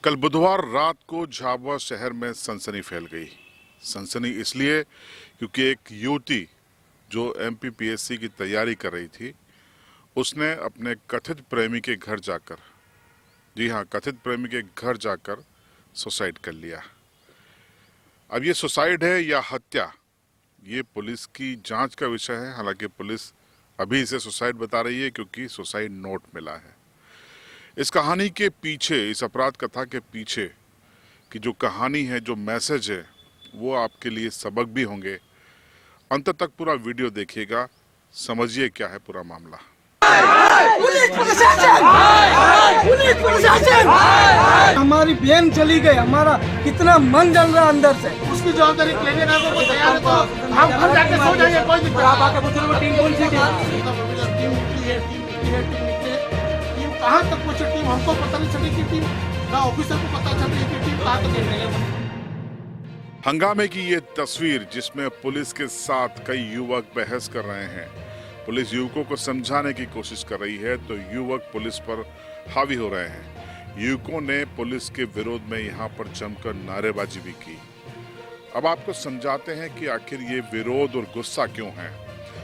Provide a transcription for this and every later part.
कल बुधवार रात को झाबुआ शहर में सनसनी फैल गई। सनसनी इसलिए क्योंकि एक युवती जो एमपीपीएससी की तैयारी कर रही थी, उसने अपने कथित प्रेमी के घर जाकर, जी हाँ, कथित प्रेमी के घर जाकर सुसाइड कर लिया। अब ये सुसाइड है या हत्या, ये पुलिस की जांच का विषय है। हालांकि पुलिस अभी इसे सुसाइड बता रही है क्योंकि सुसाइड नोट मिला है। इस कहानी के पीछे, इस अपराध कथा के पीछे की जो कहानी है, जो मैसेज है, वो आपके लिए सबक भी होंगे। अंत तक पूरा वीडियो देखिएगा, समझिए क्या है पूरा मामला। पुलिस प्रशासन! पुलिस प्रशासन! हमारी बहन चली गई, हमारा कितना मन जल रहा अंदर से। उसकी जवाबदारी लेने का को तैयार है तो हम घर जाके सो जाएंगे, कोई दिक्कत नहीं। आप आके पूछ लो टीम कौन सी टीम कहाँ तक पहुंची। टीम हमको पता नहीं चली कि टीम ना ऑफिसर को पता चली कि टीम कहाँ तक गई है। हंगामे की ये तस्वीर जिसमें पुलिस के साथ कई युवक बहस कर रहे हैं। पुलिस युवकों को समझाने की कोशिश कर रही है तो युवक पुलिस पर हावी हो रहे हैं। युवकों ने पुलिस के विरोध में यहाँ पर जमकर नारेबाजी भी की। अब आपको समझाते हैं कि आखिर ये विरोध और गुस्सा क्यों है।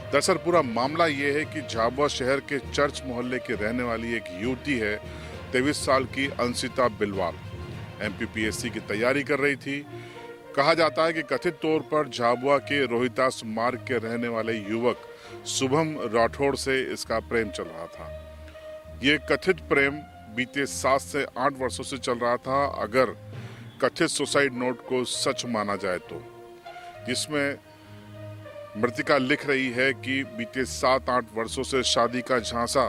दरअसल पूरा मामला ये है कि झाबुआ शहर के चर्च मोहल्ले की रहने वाली एक युवती है, 23 साल की अंशिता बिलवाल, एमपीपीएससी की तैयारी कर रही थी। कहा जाता है कि कथित तौर पर झाबुआ के रोहितास मार्ग के रहने वाले युवक शुभम राठौड़ से इसका प्रेम चल रहा था। ये कथित प्रेम बीते 7 से 8 वर्षों से चल रहा था, अगर कथित सुसाइड नोट को सच माना जाए तो, जिसमें मृतिका लिख रही है कि बीते 7-8 वर्षों से शादी का झांसा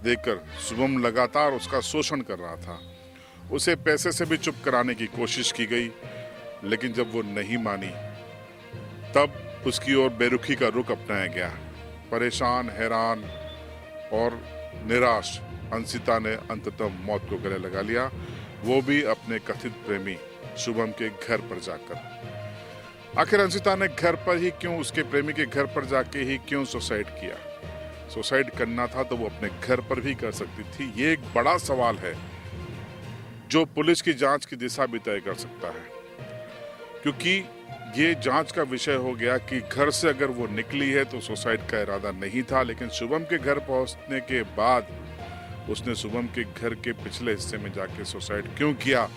देकर शुभम लगातार उसका शोषण कर रहा था। उसे पैसे से भी चुप कराने की कोशिश की गई, लेकिन जब वो नहीं मानी तब उसकी ओर बेरुखी का रुख अपनाया गया। परेशान, हैरान और निराश अंशिता ने अंततः मौत को गले लगा लिया, वो भी अपने कथित प्रेमी शुभम के घर पर जाकर। आखिर अंशिता ने घर पर ही क्यों, उसके प्रेमी के घर पर जाके ही क्यों सुसाइड किया? सुसाइड करना था तो वो अपने घर पर भी कर सकती थी। ये एक बड़ा सवाल है जो पुलिस की जांच की दिशा भी तय कर सकता है, क्योंकि ये जांच का विषय हो गया कि घर से अगर वो निकली है तो सुसाइड का इरादा नहीं था, लेकिन शुभम के घर पहुंचने के बाद उसने शुभम के घर के पिछले हिस्से में जाके सुसाइड क्यों किया?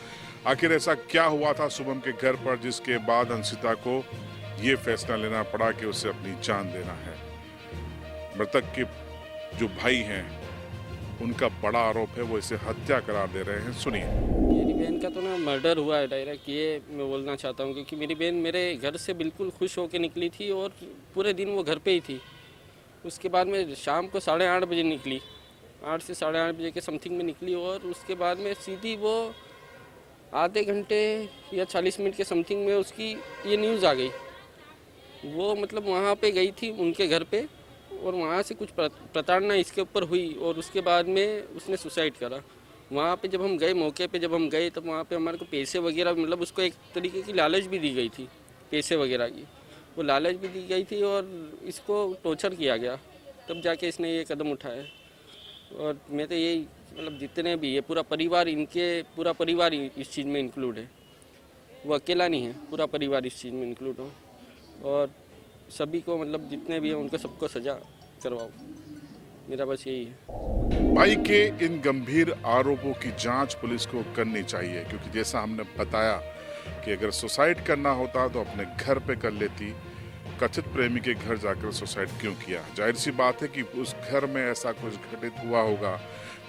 आखिर ऐसा क्या हुआ था शुभम के घर पर जिसके बाद अंशिता को ये फैसला लेना पड़ा कि उसे अपनी जान देना है? मृतक के जो भाई हैं, उनका बड़ा आरोप है, वो इसे हत्या करार दे रहे हैं। सुनिए। मेरी बहन का तो ना मर्डर हुआ है डायरेक्ट, ये मैं बोलना चाहता हूँ, क्योंकि मेरी बहन मेरे घर से बिल्कुल खुश होकर निकली थी और पूरे दिन वो घर पे ही थी। उसके बाद में शाम को 8:30 बजे निकली, 8 से 8:30 बजे के समथिंग में निकली, और उसके बाद में सीधी वो आधे घंटे या 40 मिनट के समथिंग में उसकी ये न्यूज़ आ गई। वो मतलब वहाँ पे गई थी उनके घर पे, और वहाँ से कुछ प्रताड़ना इसके ऊपर हुई और उसके बाद में उसने सुसाइड करा। वहाँ पे जब हम गए, मौके पे जब हम गए, तब वहाँ पे हमारे को पैसे वगैरह, मतलब उसको एक तरीके की लालच भी दी गई थी, पैसे वगैरह की वो लालच भी दी गई थी और इसको टॉर्चर किया गया, तब जाके इसने ये कदम उठाया। और मैं तो यही, मतलब जितने भी ये पूरा परिवार, इनके पूरा परिवार इस चीज़ में इंक्लूड है, वो अकेला नहीं है, पूरा परिवार इस चीज़ में इंक्लूड हो, और सभी को, मतलब जितने भी हैं उनको सबको सजा करवाओ, मेरा बस यही है। भाई के इन गंभीर आरोपों की जांच पुलिस को करनी चाहिए, क्योंकि जैसा हमने बताया कि अगर सुसाइड करना होता तो अपने घर पे कर लेती, कथित प्रेमी के घर जाकर सुसाइड क्यों किया? जाहिर सी बात है कि उस घर में ऐसा कुछ घटित हुआ होगा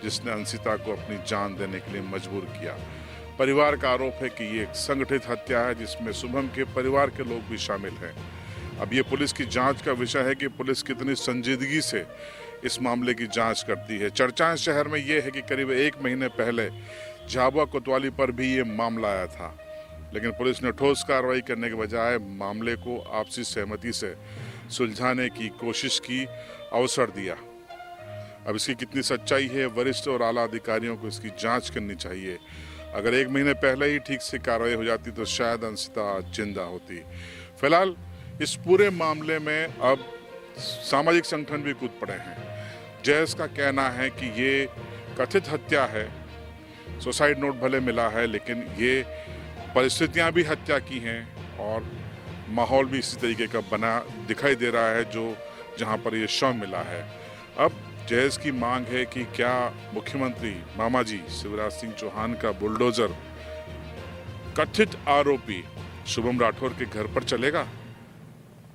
जिसने अंशिता को अपनी जान देने के लिए मजबूर किया। परिवार का आरोप है कि ये एक संगठित हत्या है जिसमें शुभम के परिवार के लोग भी शामिल हैं। अब ये पुलिस की जांच का विषय है कि पुलिस कितनी संजीदगी से इस मामले की जांच करती है। चर्चाएं शहर में ये है कि करीब 1 महीने पहले झाबुआ कोतवाली पर भी ये मामला आया था, लेकिन पुलिस ने ठोस कार्रवाई करने के बजाय मामले को आपसी सहमति से सुलझाने की कोशिश की, अवसर दिया। अब इसकी कितनी सच्चाई है, वरिष्ठ और आला अधिकारियों को इसकी जांच करनी चाहिए। अगर 1 महीने पहले ही ठीक से कार्रवाई हो जाती तो शायद अंशिता जिंदा होती। फिलहाल इस पूरे मामले में अब सामाजिक संगठन भी कूद पड़े हैं। जैस का कहना है कि ये कथित हत्या है, सुसाइड नोट भले मिला है, लेकिन ये परिस्थितियां भी हत्या की हैं और माहौल भी इसी तरीके का बना दिखाई दे रहा है जो जहां पर ये शव मिला है। अब जहेज की मांग है कि क्या मुख्यमंत्री मामाजी शिवराज सिंह चौहान का बुलडोजर कथित आरोपी शुभम राठौर के घर पर चलेगा?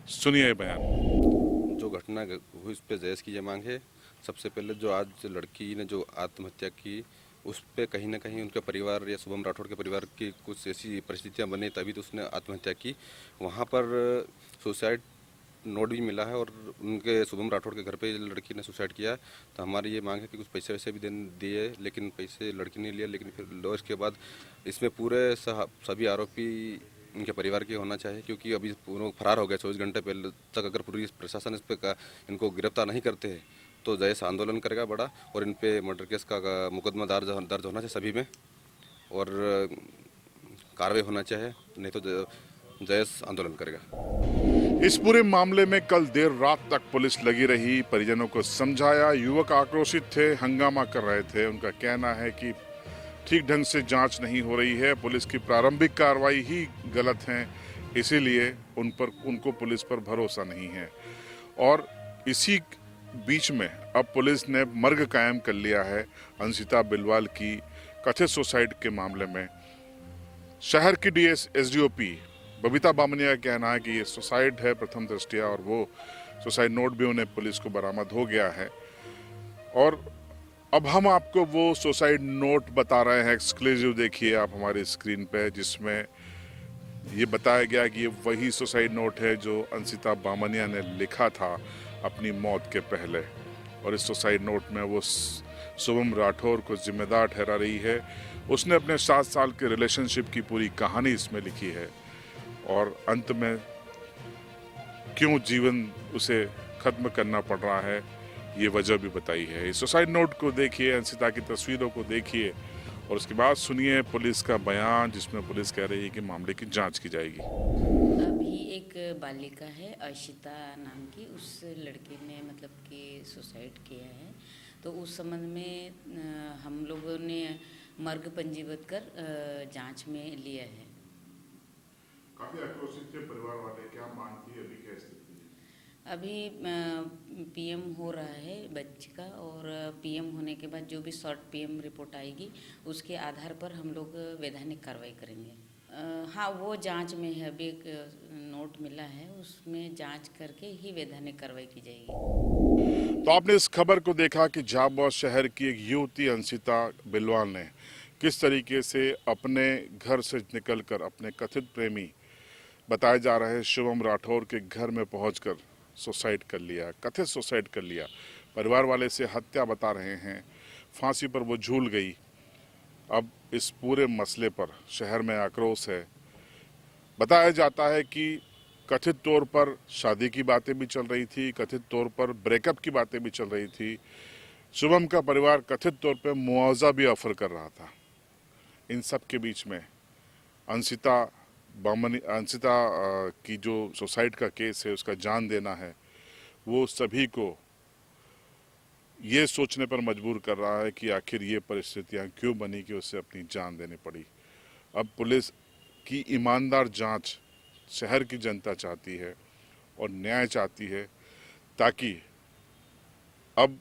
सुनिए ये बयान। जो घटना हुई उस पर जहेज की ये मांग है। सबसे पहले जो आज लड़की ने जो आत्महत्या की उस पर कहीं ना कहीं उनके परिवार या शुभम राठौर के परिवार की कुछ ऐसी परिस्थितियां बनी तभी तो उसने आत्महत्या की। वहाँ पर सुसाइड नोट भी मिला है और उनके शुभम राठौर के घर पे लड़की ने सुसाइड किया। तो हमारी ये मांग है कि कुछ पैसे वैसे भी दिए, लेकिन पैसे लड़की ने लिया। लेकिन फिर लो इसके बाद इसमें पूरे सभी आरोपी इनके परिवार के होना चाहिए, क्योंकि अभी पूरा फरार हो गया। 24 घंटे पहले तक अगर पुलिस प्रशासन इस पर इनको गिरफ्तार नहीं करते हैं तो जयस आंदोलन करेगा बड़ा, और इन पे मर्डर केस का मुकदमा दर्ज होना चाहिए सभी में और कार्रवाई होना चाहिए, नहीं तो जयस आंदोलन करेगा। इस पूरे मामले में कल देर रात तक पुलिस लगी रही, परिजनों को समझाया। युवक आक्रोशित थे, हंगामा कर रहे थे। उनका कहना है कि ठीक ढंग से जांच नहीं हो रही है, पुलिस की प्रारंभिक कार्रवाई ही गलत है, इसीलिए उनको पुलिस पर भरोसा नहीं है। और इसी बीच में अब पुलिस ने मर्ग कायम कर लिया है अंशिता बिलवाल की कथित सुसाइड के मामले में। शहर की एसडीओपी बबीता बामनिया का कहना है कि ये सुसाइड है प्रथम दृष्टया, और वो सुसाइड नोट भी उन्हें पुलिस को बरामद हो गया है। और अब हम आपको वो सुसाइड नोट बता रहे हैं, एक्सक्लूसिव देखिए आप हमारी स्क्रीन पे, जिसमें ये बताया गया कि ये वही सुसाइड नोट है जो अंशिता बामनिया ने लिखा था अपनी मौत के पहले। और इस सुसाइड नोट में वो शुभम राठौर को जिम्मेदार ठहरा रही है। उसने अपने 7 साल के रिलेशनशिप की पूरी कहानी इसमें लिखी है और अंत में क्यों जीवन उसे खत्म करना पड़ रहा है ये वजह भी बताई है। इस सुसाइड नोट को देखिए, अंशिता की तस्वीरों को देखिए और उसके बाद सुनिए पुलिस का बयान, जिसमें पुलिस कह रही है कि मामले की जांच की जाएगी। अभी एक बालिका है अर्शिता नाम की, उस लड़के ने मतलब कि सुसाइड किया है। तो उस संबंध में हम लोगों ने मर्ग पंजीबद्ध कर जांच में लिया है। काफी आक्रोशित थे परिवार वाले, क्या मांग थी, अभी क्या स्थिति है? अभी पीएम हो रहा है बच्चे का, और पीएम होने के बाद जो भी शॉर्ट पीएम रिपोर्ट आएगी उसके आधार पर हम लोग वैधानिक कार्रवाई करेंगे। हाँ, वो जांच में है। अभी एक नोट मिला है, उसमें जांच करके ही वैधानिक कार्रवाई की जाएगी। तो आपने इस खबर को देखा कि झाबुआ शहर की एक युवती अंशिता बिलवाल ने किस तरीके से अपने घर से निकलकर अपने कथित प्रेमी बताए जा रहे शुभम राठौर के घर में पहुंचकर सुसाइड कर लिया, कथित सुसाइड कर लिया। परिवार वाले से हत्या बता रहे हैं, फांसी पर वो झूल गई। अब इस पूरे मसले पर शहर में आक्रोश है। बताया जाता है कि कथित तौर पर शादी की बातें भी चल रही थी, कथित तौर पर ब्रेकअप की बातें भी चल रही थी। शुभम का परिवार कथित तौर पर मुआवजा भी ऑफर कर रहा था। इन सब के बीच में अंशिता की जो सुसाइड का केस है, उसका जान देना है, वो सभी को ये सोचने पर मजबूर कर रहा है कि आखिर ये परिस्थितियां क्यों बनी कि उसे अपनी जान देनी पड़ी। अब पुलिस की ईमानदार जांच शहर की जनता चाहती है और न्याय चाहती है, ताकि अब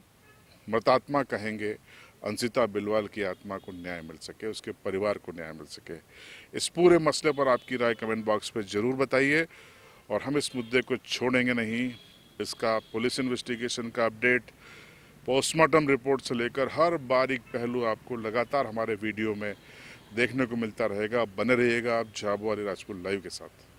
मृतात्मा कहेंगे अंशिता बिलवाल की आत्मा को न्याय मिल सके, उसके परिवार को न्याय मिल सके। इस पूरे मसले पर आपकी राय कमेंट बॉक्स पे ज़रूर बताइए और हम इस मुद्दे को छोड़ेंगे नहीं। इसका पुलिस इन्वेस्टिगेशन का अपडेट, पोस्टमार्टम रिपोर्ट से लेकर हर बारीक पहलू आपको लगातार हमारे वीडियो में देखने को मिलता रहेगा। बने रहिएगा आप झाबुआ अलीराजपुर लाइव के साथ।